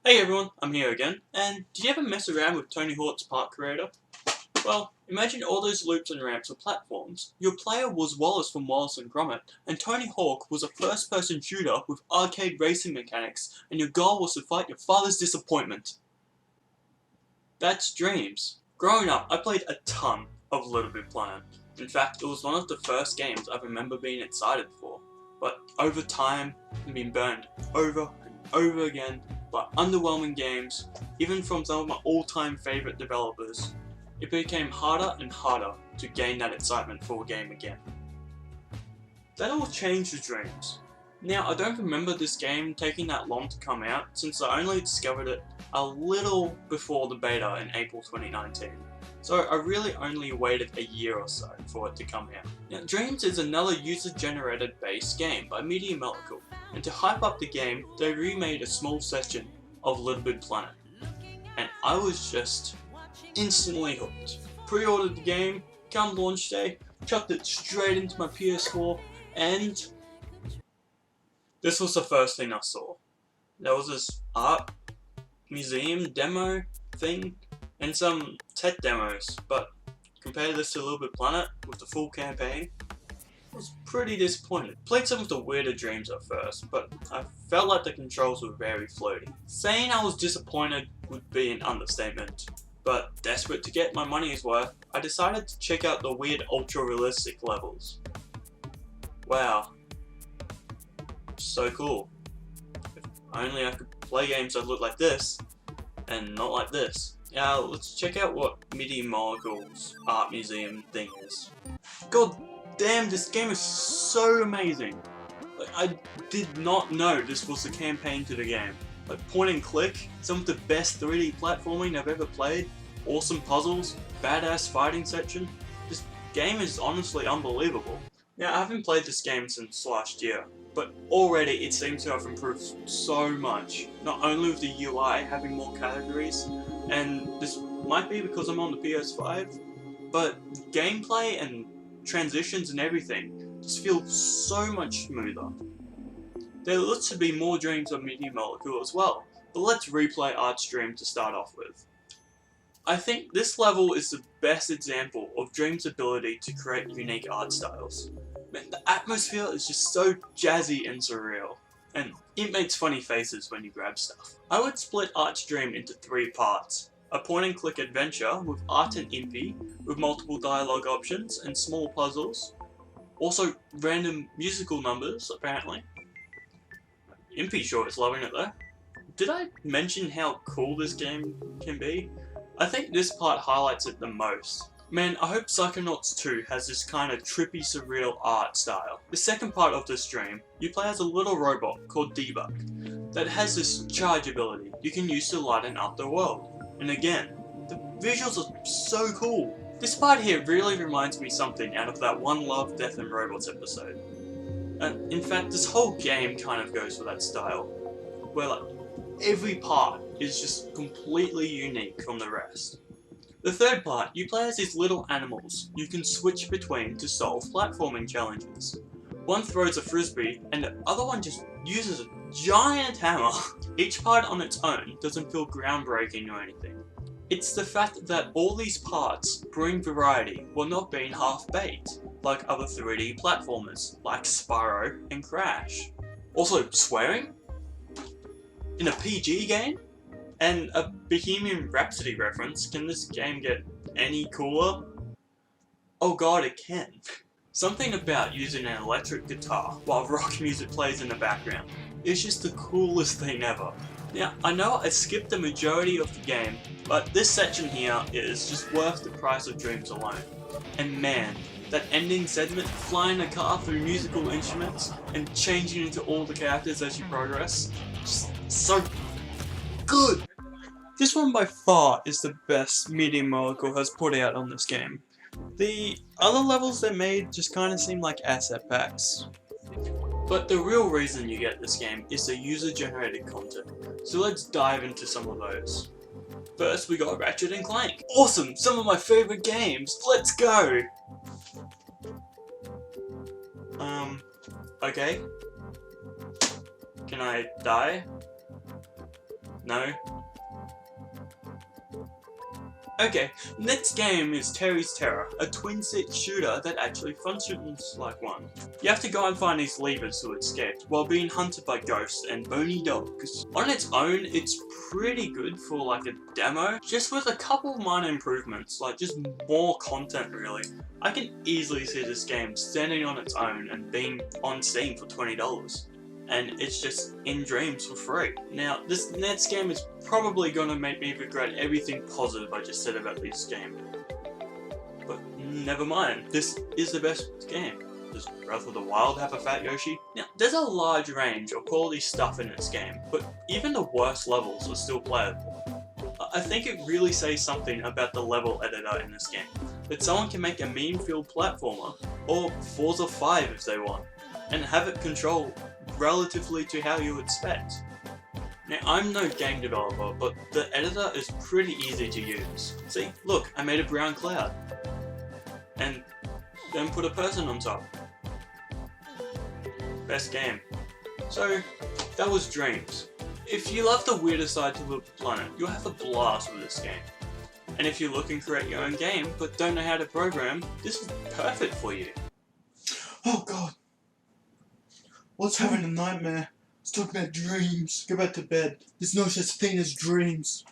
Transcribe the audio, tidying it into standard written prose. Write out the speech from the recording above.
Hey everyone, I'm here again, and did you ever mess around with Tony Hawk's Park Creator? Well, imagine all those loops and ramps or platforms. Your player was Wallace from Wallace and Gromit, and Tony Hawk was a first-person shooter with arcade racing mechanics, and your goal was to fight your father's disappointment. That's Dreams. Growing up, I played a ton of Little Big Planet. In fact, it was one of the first games I remember being excited for. But over time, I've been burned over and over again by underwhelming games, even from some of my all-time favourite developers. It became harder and harder to gain that excitement for a game again. That all changed with Dreams. Now, I don't remember this game taking that long to come out, since I only discovered it a little before the beta in April 2019. So I really only waited a year or so for it to come out. Now, Dreams is another user-generated base game by Media Molecule, and to hype up the game, they remade a small section of Little Big Planet. And I was just instantly hooked. Pre-ordered the game, come launch day, chucked it straight into my PS4, and this was the first thing I saw. There was this art museum demo thing, and some tech demos, but compared this to Little Big Planet with the full campaign, I was pretty disappointed. Played some of the weirder Dreams at first, but I felt like the controls were very floaty. Saying I was disappointed would be an understatement, but desperate to get my money's worth, I decided to check out the weird ultra-realistic levels. Wow. So cool. If only I could play games that look like this, and not like this. Now, let's check out what Media Molecule's art museum thing is. God damn, this game is so amazing! Like, I did not know this was the campaign to the game. Like, point and click, some of the best 3D platforming I've ever played, awesome puzzles, badass fighting section. This game is honestly unbelievable. Now, I haven't played this game since last year, but already it seems to have improved so much. Not only with the UI having more categories, and this might be because I'm on the PS5, but gameplay and transitions and everything just feel so much smoother. There looks to be more Dreams of Media Molecule as well, but let's replay Art's Dream to start off with. I think this level is the best example of Dream's ability to create unique art styles. Man, the atmosphere is just so jazzy and surreal, and it makes funny faces when you grab stuff. I would split Art's Dream into 3 parts. A point-and-click adventure with Art and Impy, with multiple dialogue options and small puzzles. Also, random musical numbers, apparently. Impy sure is loving it though. Did I mention how cool this game can be? I think this part highlights it the most. Man, I hope Psychonauts 2 has this kind of trippy, surreal art style. The second part of this dream, you play as a little robot called Debug that has this charge ability you can use to lighten up the world. And again, the visuals are so cool. This part here really reminds me something out of that One Love, Death and Robots episode. And in fact, this whole game kind of goes for that style, where like, every part is just completely unique from the rest. The third part, you play as these little animals you can switch between to solve platforming challenges. One throws a frisbee, and the other one just uses a giant hammer. Each part on its own doesn't feel groundbreaking or anything. It's the fact that all these parts bring variety while not being half-baked, like other 3D platformers, like Spyro and Crash. Also, swearing? In a PG game? And a Bohemian Rhapsody reference, can this game get any cooler? Oh god, it can. Something about using an electric guitar while rock music plays in the background is just the coolest thing ever. Now, I know I skipped the majority of the game, but this section here is just worth the price of Dreams alone. And man, that ending segment, flying a car through musical instruments and changing into all the characters as you progress, just so good! This one by far is the best Media Molecule has put out on this game. The other levels they made just kinda seem like asset packs. But the real reason you get this game is the user-generated content, so let's dive into some of those. First we got Ratchet and Clank. Awesome! Some of my favourite games! Let's go! Okay. Can I die? No? Okay, next game is Terry's Terror, a twin-stick shooter that actually functions like one. You have to go and find these levers who escaped, while being hunted by ghosts and bony dogs. On its own, it's pretty good for like a demo, just with a couple minor improvements, like just more content really. I can easily see this game standing on its own and being on Steam for $20. And it's just in Dreams for free. Now, this next game is probably gonna make me regret everything positive I just said about this game. But never mind, this is the best game. Does Breath of the Wild have a fat Yoshi? Now, there's a large range of quality stuff in this game, but even the worst levels are still playable. I think it really says something about the level editor in this game, that someone can make a meme-filled platformer, or Forza 5 if they want, and have it control relatively to how you expect. Now, I'm no game developer, but the editor is pretty easy to use. See, look, I made a brown cloud. And then put a person on top. Best game. So, that was Dreams. If you love the weirder side to the planet, you'll have a blast with this game. And if you're looking to create your own game, but don't know how to program, this is perfect for you. Oh god. What's having a nightmare? Let's talk about dreams. Go back to bed. There's no such thing as dreams.